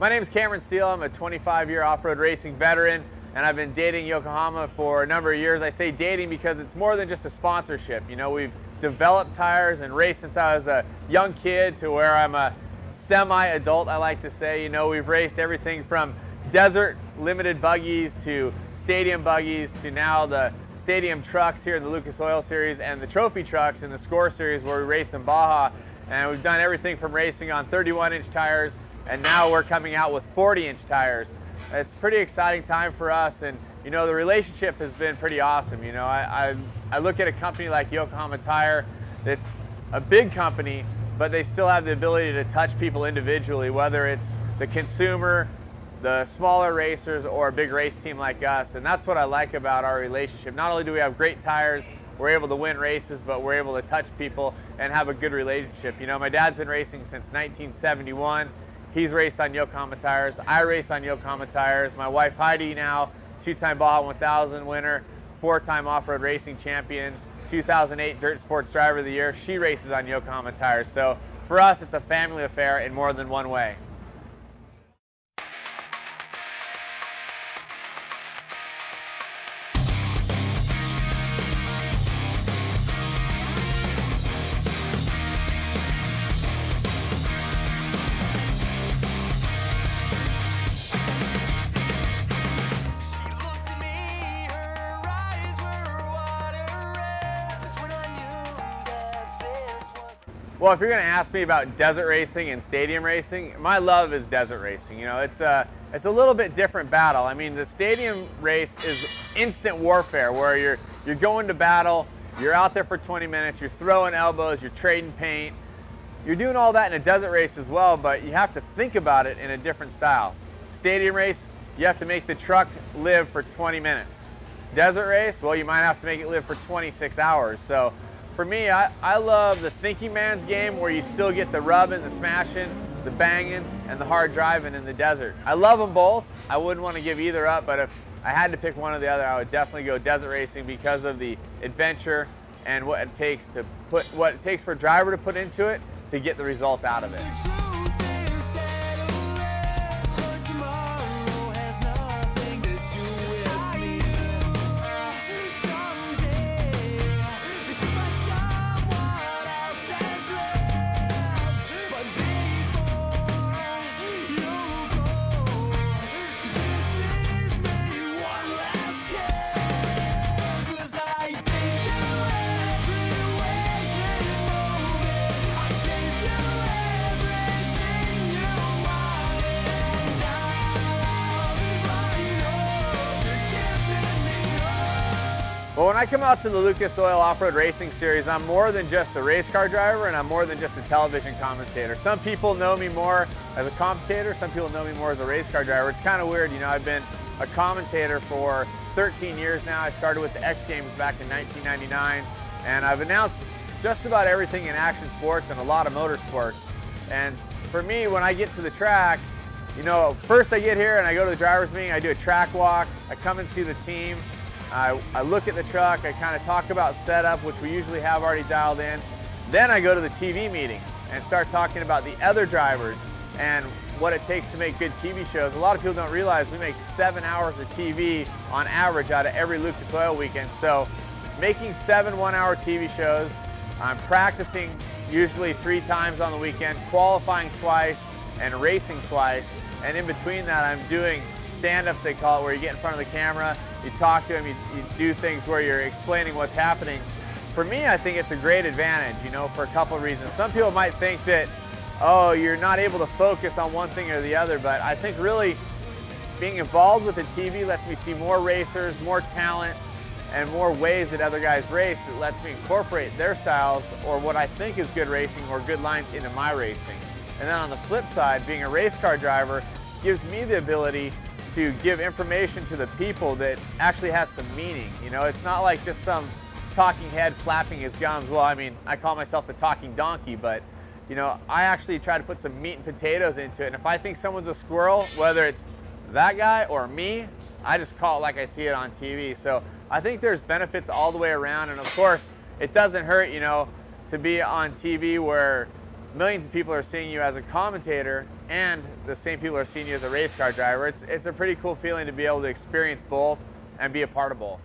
My name is Cameron Steele. I'm a 25-year off-road racing veteran, and I've been dating Yokohama for a number of years. I say dating because it's more than just a sponsorship. You know, we've developed tires and raced since I was a young kid to where I'm a semi-adult, I like to say. You know, we've raced everything from desert limited buggies to stadium buggies to now the stadium trucks here in the Lucas Oil Series and the trophy trucks in the Score Series where we race in Baja. And we've done everything from racing on 31-inch tires, and now we're coming out with 40-inch tires. It's a pretty exciting time for us, and you know, the relationship has been pretty awesome. You know, I look at a company like Yokohama Tire that's a big company, but they still have the ability to touch people individually, whether it's the consumer, the smaller racers, or a big race team like us. And that's what I like about our relationship. Not only do we have great tires, we're able to win races, but we're able to touch people and have a good relationship. You know, my dad's been racing since 1971. He's raced on Yokohama tires. I race on Yokohama tires. My wife Heidi now, two-time Baja 1000 winner, four-time off-road racing champion, 2008 Dirt Sports Driver of the Year. She races on Yokohama tires. So for us, it's a family affair in more than one way. Well, if you're going to ask me about desert racing and stadium racing, my love is desert racing. You know, it's a little bit different battle. I mean, the stadium race is instant warfare where you're going to battle, you're out there for 20 minutes, you're throwing elbows, you're trading paint. You're doing all that in a desert race as well, but you have to think about it in a different style. Stadium race, you have to make the truck live for 20 minutes. Desert race, well, you might have to make it live for 26 hours. So for me, I love the thinking man's game where you still get the rubbing, the smashing, the banging, and the hard driving in the desert. I love them both. I wouldn't want to give either up, but if I had to pick one or the other, I would definitely go desert racing because of the adventure and what it takes for a driver to put into it to get the result out of it. Well, when I come out to the Lucas Oil Off-Road Racing Series, I'm more than just a race car driver, and I'm more than just a television commentator. Some people know me more as a commentator, some people know me more as a race car driver. It's kind of weird, you know, I've been a commentator for 13 years now. I started with the X Games back in 1999, and I've announced just about everything in action sports and a lot of motorsports. And for me, when I get to the track, you know, first I get here and I go to the driver's meeting, I do a track walk, I come and see the team. I look at the truck, I kind of talk about setup, which we usually have already dialed in. Then I go to the TV meeting and start talking about the other drivers and what it takes to make good TV shows. A lot of people don't realize we make 7 hours of TV on average out of every Lucas Oil weekend. So making 7 one-hour TV shows, I'm practicing usually 3 times on the weekend, qualifying twice and racing twice. And in between that, I'm doing stand-ups, they call it, where you get in front of the camera, you talk to them, you do things where you're explaining what's happening. For me, I think it's a great advantage, you know, for a couple of reasons. Some people might think that, oh, you're not able to focus on one thing or the other, but I think really being involved with the TV lets me see more racers, more talent, and more ways that other guys race. It lets me incorporate their styles or what I think is good racing or good lines into my racing. And then on the flip side, being a race car driver gives me the ability to give information to the people that actually has some meaning. You know, it's not like just some talking head flapping his gums. Well, I mean, I call myself the talking donkey, but you know, I actually try to put some meat and potatoes into it. And if I think someone's a squirrel, whether it's that guy or me, I just call it like I see it on TV. So I think there's benefits all the way around. And of course, it doesn't hurt, you know, to be on TV where millions of people are seeing you as a commentator and the same people are seeing you as a race car driver. It's a pretty cool feeling to be able to experience both and be a part of both.